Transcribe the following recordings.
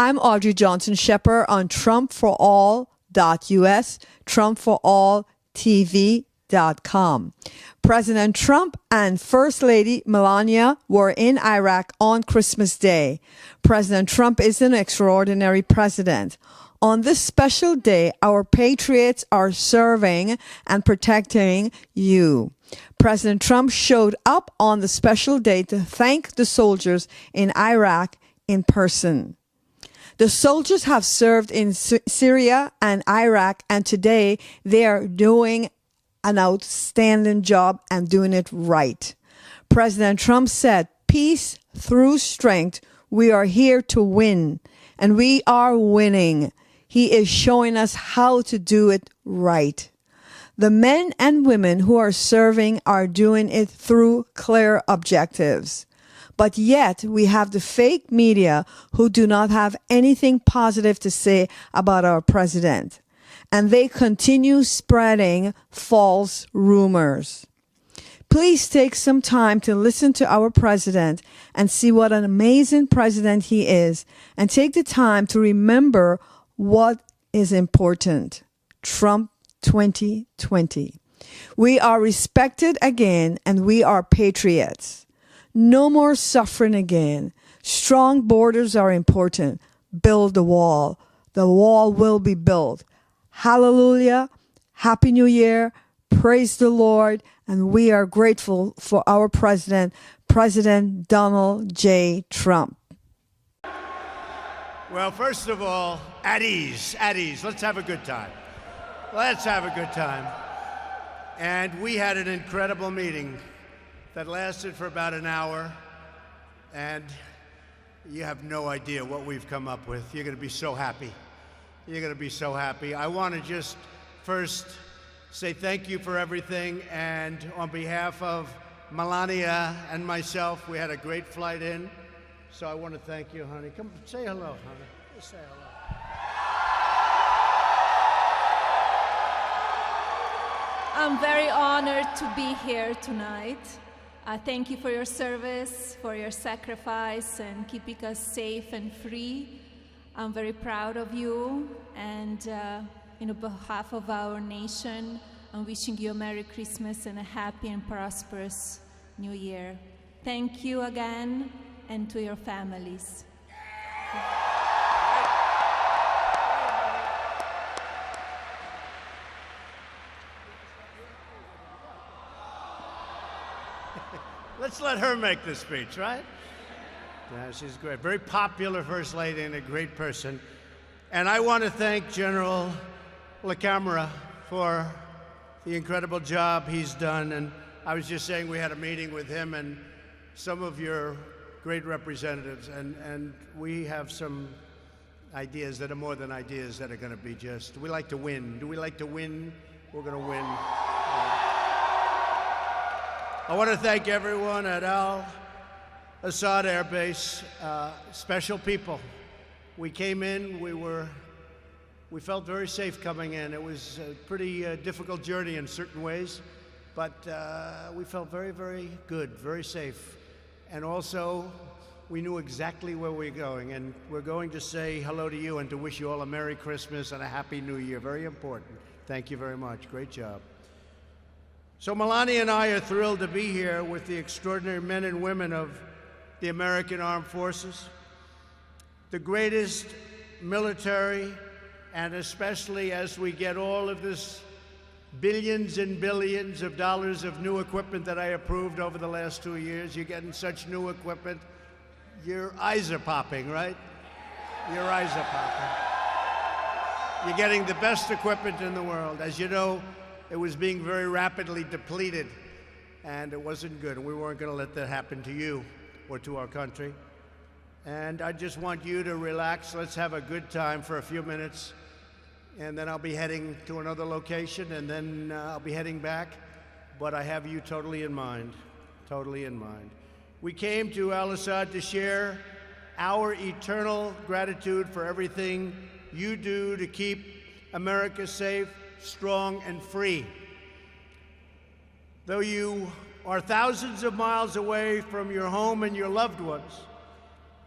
I'm Audrey Johnson-Shepard on TrumpForAll.us, TrumpForAllTV.com. President Trump and First Lady Melania were in Iraq on Christmas Day. President Trump is an extraordinary president. On this special day, our patriots are serving and protecting you. President Trump showed up on the special day to thank the soldiers in Iraq in person. The soldiers have served in Syria and Iraq, and today they are doing an outstanding job and doing it right. President Trump said, "Peace through strength. We are here to win, and we are winning." He is showing us how to do it right. The men and women who are serving are doing it through clear objectives. But yet we have the fake media who do not have anything positive to say about our president. And they continue spreading false rumors. Please take some time to listen to our president and see what an amazing president he is. And take the time to remember what is important. Trump 2020. We are respected again, and we are patriots. No more suffering again. Strong borders are important. Build the wall. The wall will be built. Hallelujah. Happy New Year. Praise the Lord. And we are grateful for our president, President Donald J. Trump. Well, first of all, at ease. Let's have a good time. Let's have a good time. And we had an incredible meeting that lasted for about an hour, and you have no idea what we've come up with. You're going to be so happy. You're going to be so happy. I want to just first say thank you for everything, and on behalf of Melania and myself, we had a great flight in, so I want to thank you, honey. Come say hello, honey. Just say hello. I'm very honored to be here tonight. Thank you for your service, for your sacrifice, and keeping us safe and free. I'm very proud of you, and on behalf of our nation, I'm wishing you a Merry Christmas and a happy and prosperous New Year. Thank you again, and to your families. Let's let her make the speech, right? Yeah, she's great. Very popular First Lady and a great person. And I want to thank General LaCamera for the incredible job he's done. And I was just saying we had a meeting with him and some of your great representatives. And we have some ideas that are more than ideas that are going to be just, we like to win. Do we like to win? We're going to win. I want to thank everyone at Al-Assad Air Base, special people. We came in, we felt very safe coming in. It was a pretty difficult journey in certain ways, but we felt very, very good, very safe. And also, we knew exactly where we were going, and we're going to say hello to you and to wish you all a Merry Christmas and a Happy New Year. Very important. Thank you very much. Great job. So Melania and I are thrilled to be here with the extraordinary men and women of the American Armed Forces, the greatest military, and especially as we get all of this billions and billions of dollars of new equipment that I approved over the last 2 years. You're getting such new equipment, your eyes are popping, right? Your eyes are popping. You're getting the best equipment in the world. As you know, it was being very rapidly depleted, and it wasn't good. We weren't going to let that happen to you or to our country. And I just want you to relax. Let's have a good time for a few minutes, and then I'll be heading to another location, and then I'll be heading back. But I have you totally in mind, totally in mind. We came to Al-Assad to share our eternal gratitude for everything you do to keep America safe, strong, and free. Though you are thousands of miles away from your home and your loved ones,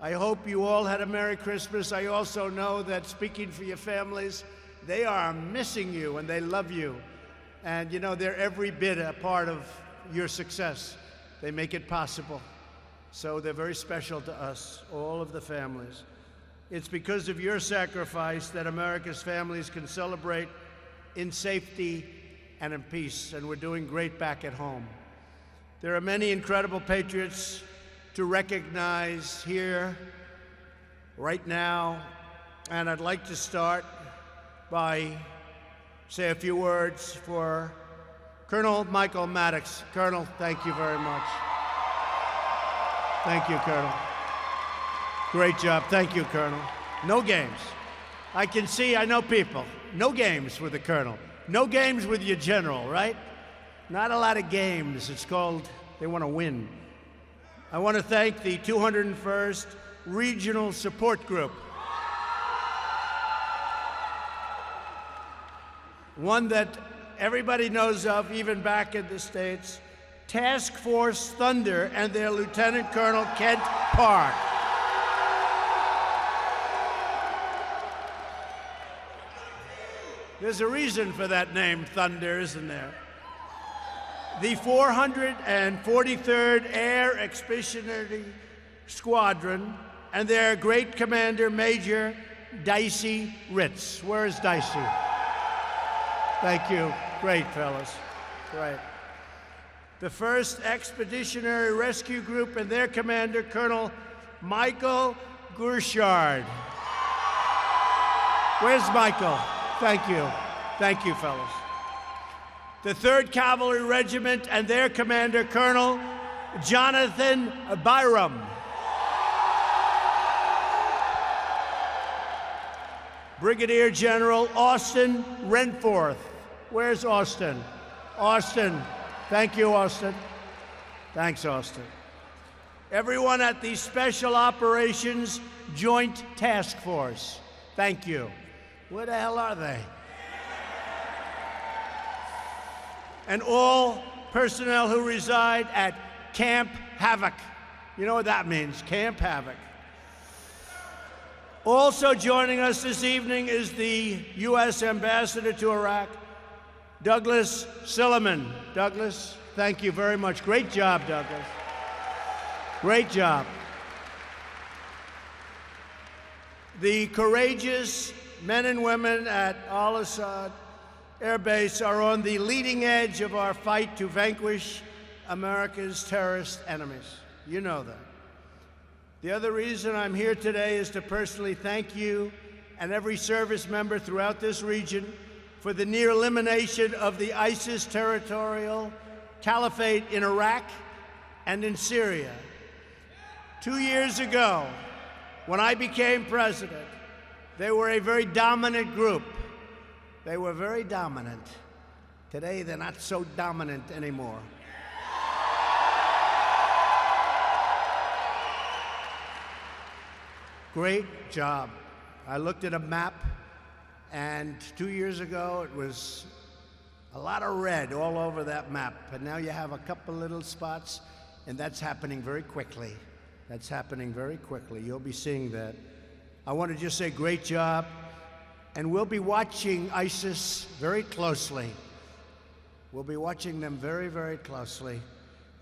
I hope you all had a Merry Christmas. I also know that, speaking for your families, they are missing you and they love you. And you know, they're every bit a part of your success. They make it possible. So they're very special to us, all of the families. It's because of your sacrifice that America's families can celebrate in safety and in peace, and we're doing great back at home. There are many incredible patriots to recognize here right now, and I'd like to start by say a few words for Colonel Michael Maddox. Colonel, thank you very much. Thank you, Colonel. Great job. Thank you, Colonel. No games. I can see, I know people. No games with the Colonel. No games with your general, right? Not a lot of games. It's called, they want to win. I want to thank the 201st Regional Support Group. One that everybody knows of, even back in the States, Task Force Thunder and their Lieutenant Colonel Kent Park. There's a reason for that name, Thunder, isn't there? The 443rd Air Expeditionary Squadron and their great commander, Major Dicey Ritz. Where is Dicey? Thank you. Great, fellas. Great. The 1st Expeditionary Rescue Group and their commander, Colonel Michael Gurshard. Where's Michael? Thank you. Thank you, fellas. The 3rd Cavalry Regiment and their commander, Colonel Jonathan Byram. Brigadier General Austin Renforth. Where's Austin? Austin. Thank you, Austin. Thanks, Austin. Everyone at the Special Operations Joint Task Force. Thank you. Where the hell are they? And all personnel who reside at Camp Havoc. You know what that means, Camp Havoc. Also joining us this evening is the U.S. Ambassador to Iraq, Douglas Silliman. Douglas, thank you very much. Great job, Douglas. Great job. The courageous men and women at Al-Assad Air Base are on the leading edge of our fight to vanquish America's terrorist enemies. You know that. The other reason I'm here today is to personally thank you and every service member throughout this region for the near elimination of the ISIS territorial caliphate in Iraq and in Syria. 2 years ago, when I became president, they were a very dominant group. They were very dominant. Today, they're not so dominant anymore. Great job. I looked at a map, and 2 years ago, it was a lot of red all over that map. And now you have a couple little spots, and that's happening very quickly. That's happening very quickly. You'll be seeing that. I want to just say great job. And we'll be watching ISIS very closely. We'll be watching them very, very closely.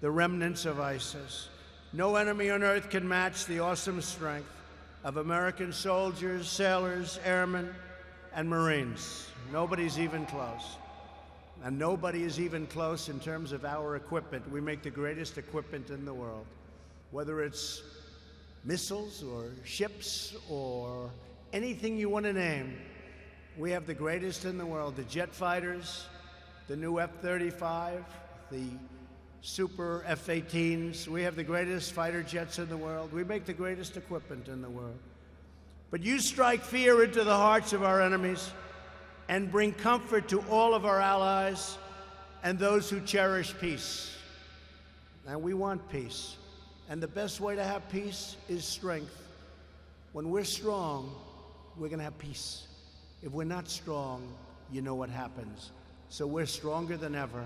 The remnants of ISIS. No enemy on earth can match the awesome strength of American soldiers, sailors, airmen, and Marines. Nobody's even close. And nobody is even close in terms of our equipment. We make the greatest equipment in the world. Whether it's missiles or ships or anything you want to name, we have the greatest in the world. The jet fighters, the new F-35, the super F-18s. We have the greatest fighter jets in the world. We make the greatest equipment in the world. But you strike fear into the hearts of our enemies and bring comfort to all of our allies and those who cherish peace. And we want peace. And the best way to have peace is strength. When we're strong, we're going to have peace. If we're not strong, you know what happens. So we're stronger than ever.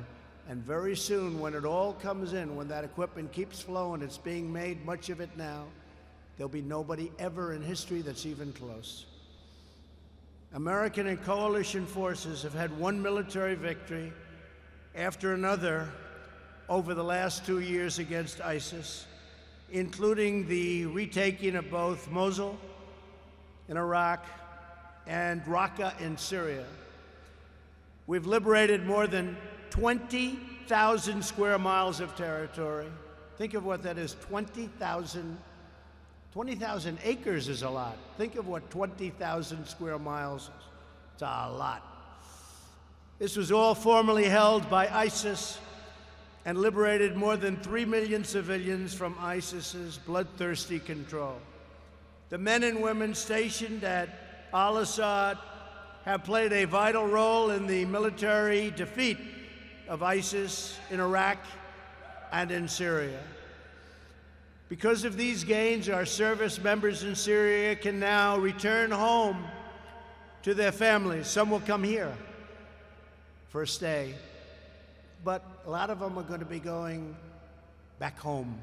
And very soon, when it all comes in, when that equipment keeps flowing, it's being made, much of it now, There'll be nobody ever in history that's even close. American and coalition forces have had one military victory after another over the last 2 years against ISIS, including the retaking of both Mosul in Iraq and Raqqa in Syria. We've liberated more than 20,000 square miles of territory. Think of what that is, 20,000 acres is a lot. Think of what 20,000 square miles is. It's a lot. This was all formerly held by ISIS and liberated more than 3 million civilians from ISIS's bloodthirsty control. The men and women stationed at al-Assad have played a vital role in the military defeat of ISIS in Iraq and in Syria. Because of these gains, our service members in Syria can now return home to their families. Some will come here for a stay, but a lot of them are going to be going back home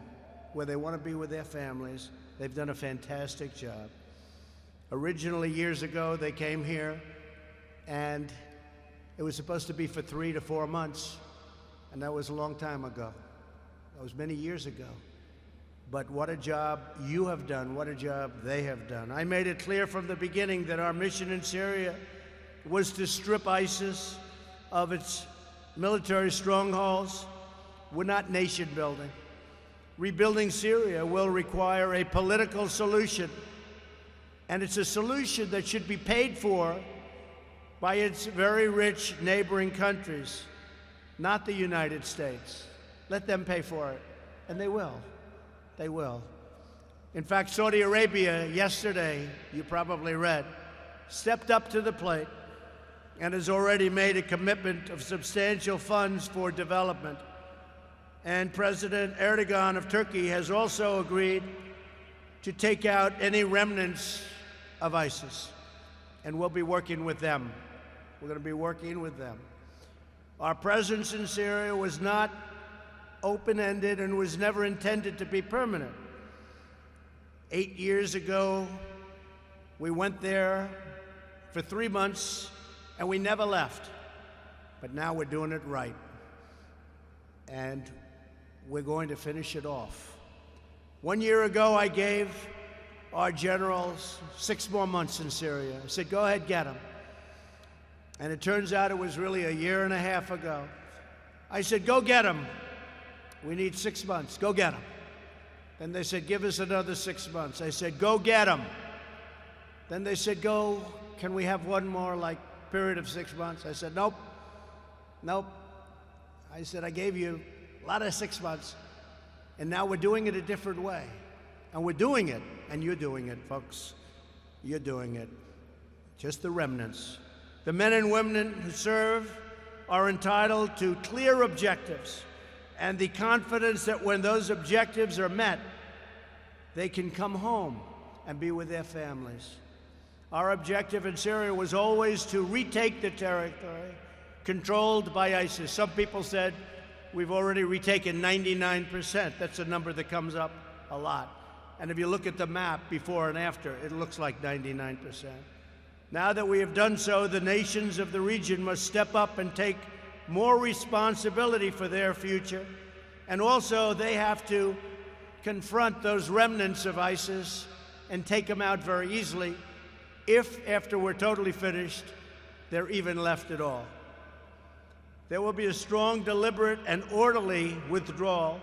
where they want to be with their families. They've done a fantastic job. Originally, years ago, they came here, and it was supposed to be for 3 to 4 months, and that was a long time ago. That was many years ago. But what a job you have done, what a job they have done. I made it clear from the beginning that our mission in Syria was to strip ISIS of its military strongholds. We're not nation building. Rebuilding Syria will require a political solution, and it's a solution that should be paid for by its very rich neighboring countries, not the United States. Let them pay for it, and they will. They will. In fact, Saudi Arabia yesterday, you probably read, stepped up to the plate and has already made a commitment of substantial funds for development. And President Erdogan of Turkey has also agreed to take out any remnants of ISIS. And we'll be working with them. We're going to be working with them. Our presence in Syria was not open-ended and was never intended to be permanent. 8 years ago, we went there for 3 months and we never left. But now we're doing it right. And we're going to finish it off. 1 year ago, I gave our generals 6 more months in Syria. I said, go ahead, get them. And it turns out it was really a year and a half ago. I said, go get them. We need 6 months. Go get them. Then they said, give us another 6 months. I said, go get them. Then they said, can we have one more, period of 6 months? I said, nope. I said, I gave you a lot of 6 months, and now we're doing it a different way. And we're doing it, and you're doing it, folks. You're doing it. Just the remnants. The men and women who serve are entitled to clear objectives and the confidence that when those objectives are met, they can come home and be with their families. Our objective in Syria was always to retake the territory controlled by ISIS. Some people said we've already retaken 99%. That's a number that comes up a lot. And if you look at the map before and after, it looks like 99%. Now that we have done so, the nations of the region must step up and take more responsibility for their future. And also, they have to confront those remnants of ISIS and take them out very easily if, after we're totally finished, they're even left at all. There will be a strong, deliberate, and orderly withdrawal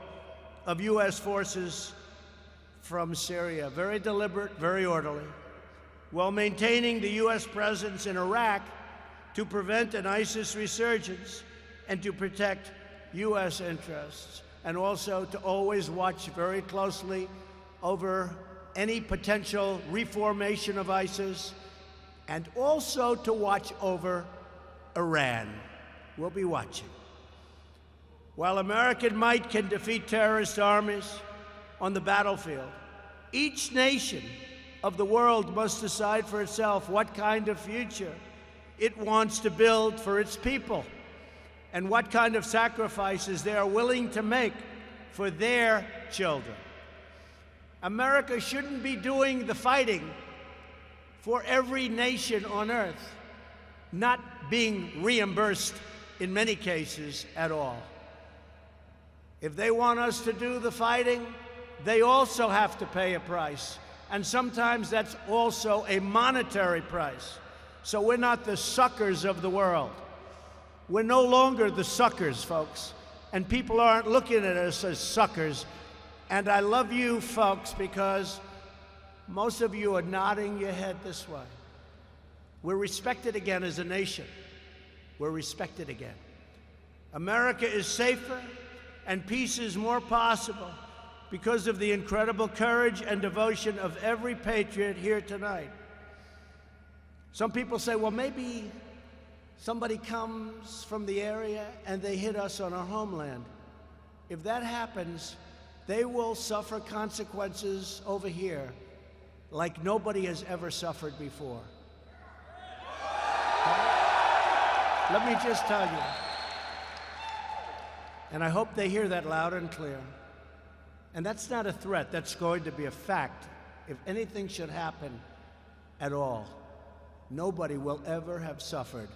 of U.S. forces from Syria. Very deliberate, very orderly, while maintaining the U.S. presence in Iraq to prevent an ISIS resurgence and to protect U.S. interests, and also to always watch very closely over any potential reformation of ISIS, and also to watch over Iran. We'll be watching. While American might can defeat terrorist armies on the battlefield, each nation of the world must decide for itself what kind of future it wants to build for its people and what kind of sacrifices they are willing to make for their children. America shouldn't be doing the fighting for every nation on earth, not being reimbursed in many cases at all. If they want us to do the fighting, they also have to pay a price. And sometimes that's also a monetary price. So we're not the suckers of the world. We're no longer the suckers, folks. And people aren't looking at us as suckers. And I love you, folks, because most of you are nodding your head this way. We're respected again as a nation. We're respected again. America is safer and peace is more possible because of the incredible courage and devotion of every patriot here tonight. Some people say, well, maybe somebody comes from the area and they hit us on our homeland. If that happens, they will suffer consequences over here like nobody has ever suffered before. Let me just tell you, and I hope they hear that loud and clear. And that's not a threat, that's going to be a fact. If anything should happen at all, nobody will ever have suffered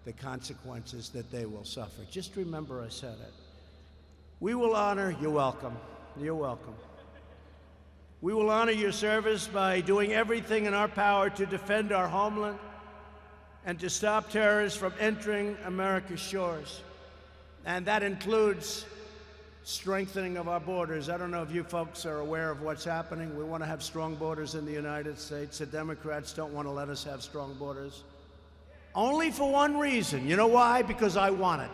the consequences that they will suffer. Just remember I said it. We will honor, you're welcome, you're welcome. We will honor your service by doing everything in our power to defend our homeland and to stop terrorists from entering America's shores. And that includes strengthening of our borders. I don't know if you folks are aware of what's happening. We want to have strong borders in the United States. The Democrats don't want to let us have strong borders. Only for one reason. You know why? Because I want it.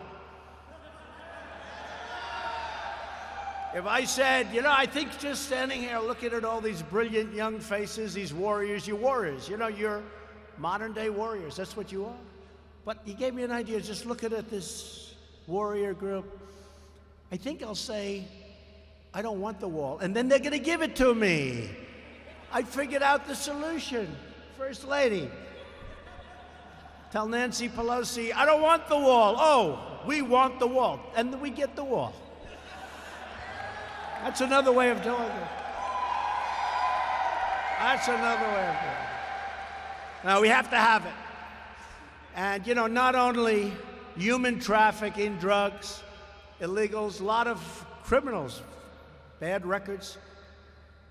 If I said, you know, I think just standing here looking at all these brilliant young faces, these warriors, you're warriors. You know, you're modern-day warriors. That's what you are. But you gave me an idea just looking at this warrior group. I think I'll say, I don't want the wall. And then they're going to give it to me. I figured out the solution. First Lady, tell Nancy Pelosi, I don't want the wall. Oh, we want the wall. And then we get the wall. That's another way of doing it. That's another way of doing it. Now, we have to have it. And, you know, not only human trafficking, drugs, illegals, a lot of criminals, bad records.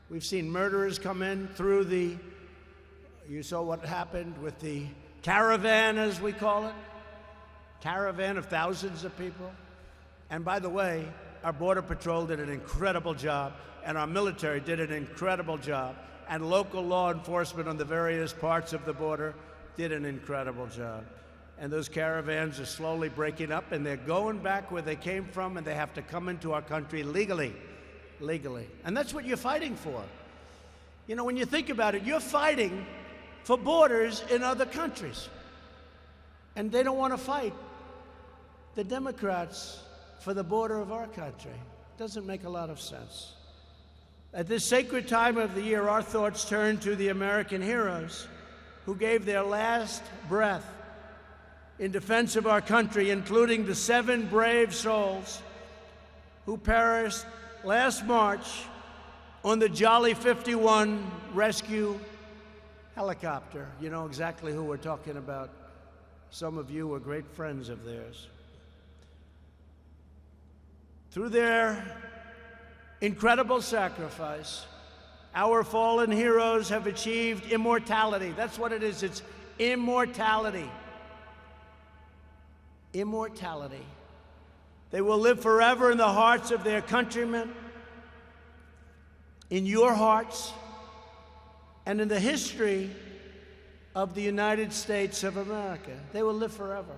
We've seen murderers come in through you saw what happened with the caravan, as we call it, caravan of thousands of people. And by the way, our Border Patrol did an incredible job, and our military did an incredible job, and local law enforcement on the various parts of the border did an incredible job. And those caravans are slowly breaking up, and they're going back where they came from, and they have to come into our country legally. And that's what you're fighting for. You know, when you think about it, you're fighting for borders in other countries. And they don't want to fight the Democrats for the border of our country. Doesn't make a lot of sense. At this sacred time of the year, our thoughts turn to the American heroes who gave their last breath in defense of our country, including the 7 brave souls who perished last March on the Jolly 51 rescue helicopter. You know exactly who we're talking about. Some of you were great friends of theirs. Through their incredible sacrifice, our fallen heroes have achieved immortality. That's what it is. It's immortality. Immortality. They will live forever in the hearts of their countrymen, in your hearts, and in the history of the United States of America. They will live forever.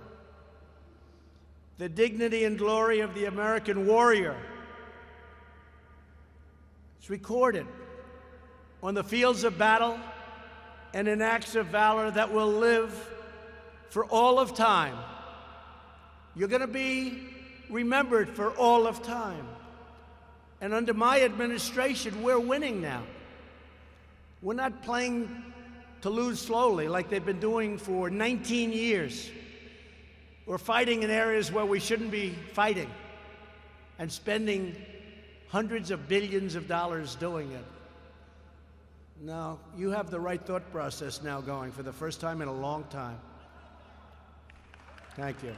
The dignity and glory of the American warrior is recorded on the fields of battle and in acts of valor that will live for all of time. You're going to be remembered for all of time. And under my administration, we're winning now. We're not playing to lose slowly like they've been doing for 19 years. We're fighting in areas where we shouldn't be fighting and spending hundreds of billions of dollars doing it. No, you have the right thought process now going for the first time in a long time. Thank you.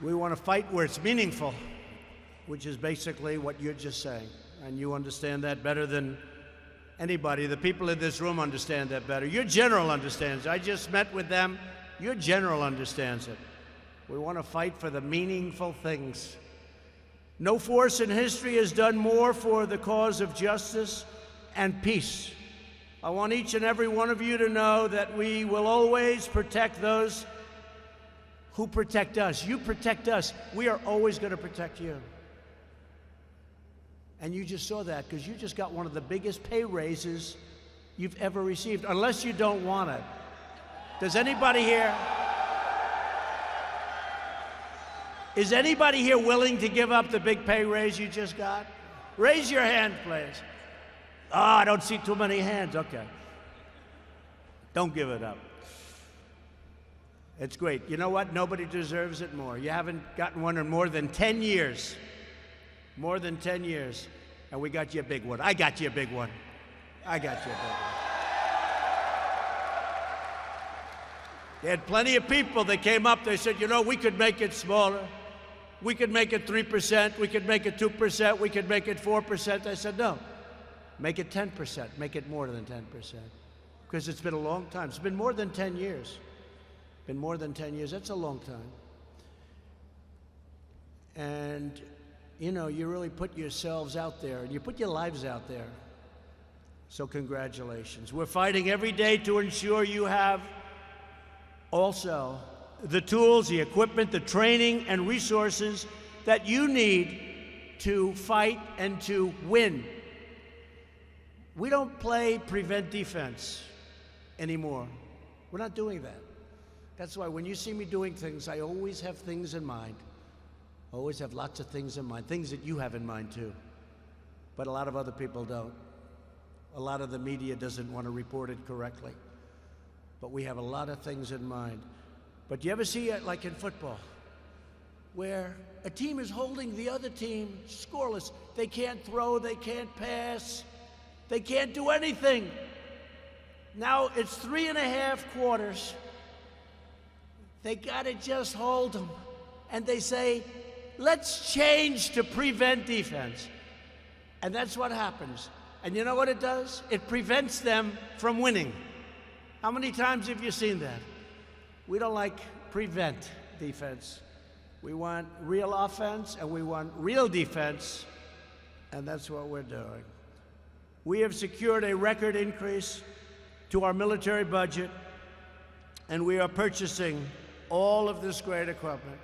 We want to fight where it's meaningful, which is basically what you're just saying. And you understand that better than anybody. The people in this room understand that better. Your general understands. I just met with them. Your general understands it. We want to fight for the meaningful things. No force in history has done more for the cause of justice and peace. I want each and every one of you to know that we will always protect those who protect us. You protect us. We are always going to protect you. And you just saw that because you just got one of the biggest pay raises you've ever received, unless you don't want it. Does anybody here? Is anybody here willing to give up the big pay raise you just got? Raise your hand, please. Oh, I don't see too many hands. Okay. Don't give it up. It's great. You know what? Nobody deserves it more. You haven't gotten one in more than 10 years. More than 10 years. And we got you a big one. I got you a big one. I got you a big one. They had plenty of people that came up. They said, you know, we could make it smaller. We could make it 3%. We could make it 2%. We could make it 4%. I said, no. Make it 10%. Make it more than 10%. Because it's been a long time. It's been more than 10 years. Been more than 10 years. That's a long time. And, you know, you really put yourselves out there, and you put your lives out there. So congratulations. We're fighting every day to ensure you have also the tools, the equipment, the training, and resources that you need to fight and to win. We don't play prevent defense anymore. We're not doing that. That's why when you see me doing things, I always have things in mind. I always have lots of things in mind, things that you have in mind too. But a lot of other people don't. A lot of the media doesn't want to report it correctly. But we have a lot of things in mind. But you ever see it like in football, where a team is holding the other team scoreless? They can't throw, they can't pass, they can't do anything. Now it's 3.5 quarters. They gotta just hold them. And they say, let's change to prevent defense. And that's what happens. And you know what it does? It prevents them from winning. How many times have you seen that? We don't like prevent defense. We want real offense and we want real defense, and that's what we're doing. We have secured a record increase to our military budget, and we are purchasing all of this great equipment.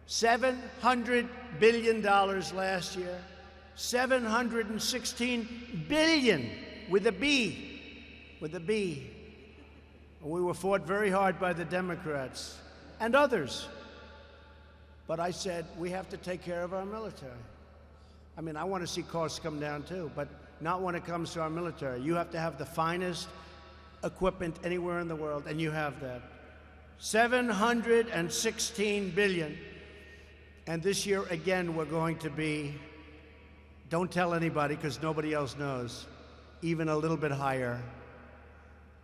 $700 billion last year, $716 billion with a B, with a B. We were fought very hard by the Democrats and others. But I said, we have to take care of our military. I mean, I want to see costs come down too, but not when it comes to our military. You have to have the finest equipment anywhere in the world, and you have that. $716 billion. And this year, again, we're going to be, don't tell anybody because nobody else knows, even a little bit higher.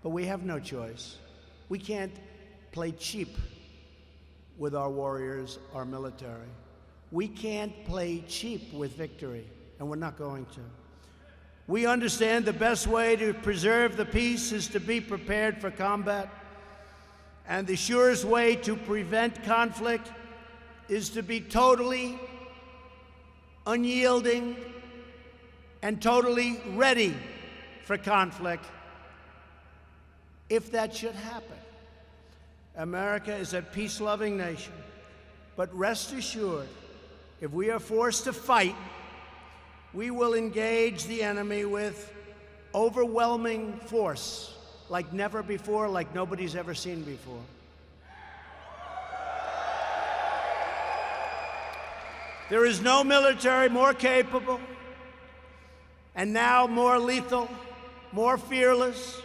But we have no choice. We can't play cheap with our warriors, our military. We can't play cheap with victory, and we're not going to. We understand the best way to preserve the peace is to be prepared for combat, and the surest way to prevent conflict is to be totally unyielding and totally ready for conflict if that should happen. America is a peace-loving nation, but rest assured, if we are forced to fight, we will engage the enemy with overwhelming force, like never before, like nobody's ever seen before. There is no military more capable, and now more lethal, more fearless,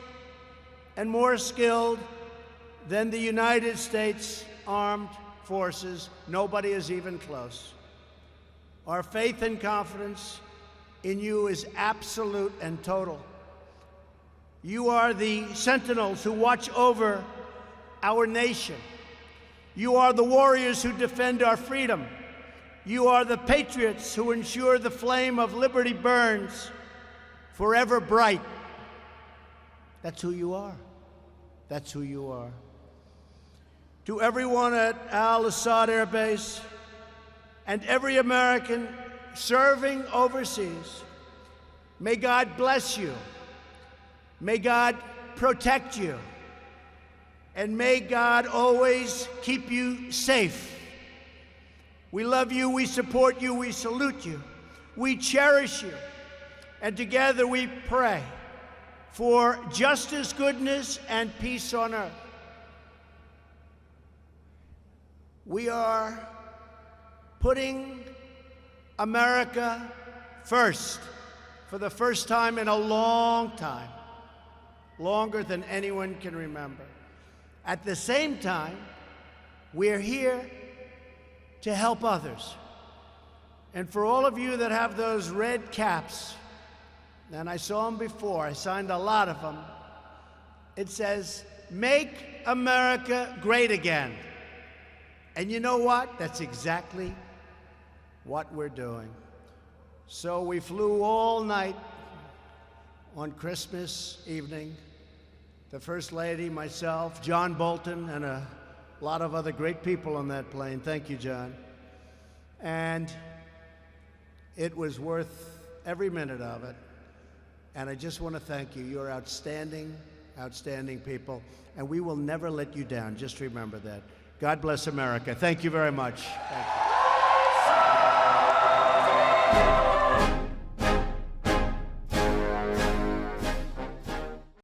and more skilled than the United States Armed Forces. Nobody is even close. Our faith and confidence in you is absolute and total. You are the sentinels who watch over our nation. You are the warriors who defend our freedom. You are the patriots who ensure the flame of liberty burns forever bright. That's who you are. That's who you are. To everyone at Al-Assad Air Base and every American serving overseas, may God bless you. May God protect you. And may God always keep you safe. We love you, we support you, we salute you, we cherish you. And together we pray for justice, goodness, and peace on earth. We are putting America first for the first time in a long time, longer than anyone can remember. At the same time, we're here to help others. And for all of you that have those red caps, and I saw them before, I signed a lot of them, it says, "Make America Great Again." And you know what? That's exactly what we're doing. So we flew all night on Christmas evening. The First Lady, myself, John Bolton, and a lot of other great people on that plane. Thank you, John. And it was worth every minute of it. And I just want to thank you. You're outstanding, outstanding people. And we will never let you down. Just remember that. God bless America. Thank you very much. Thank you.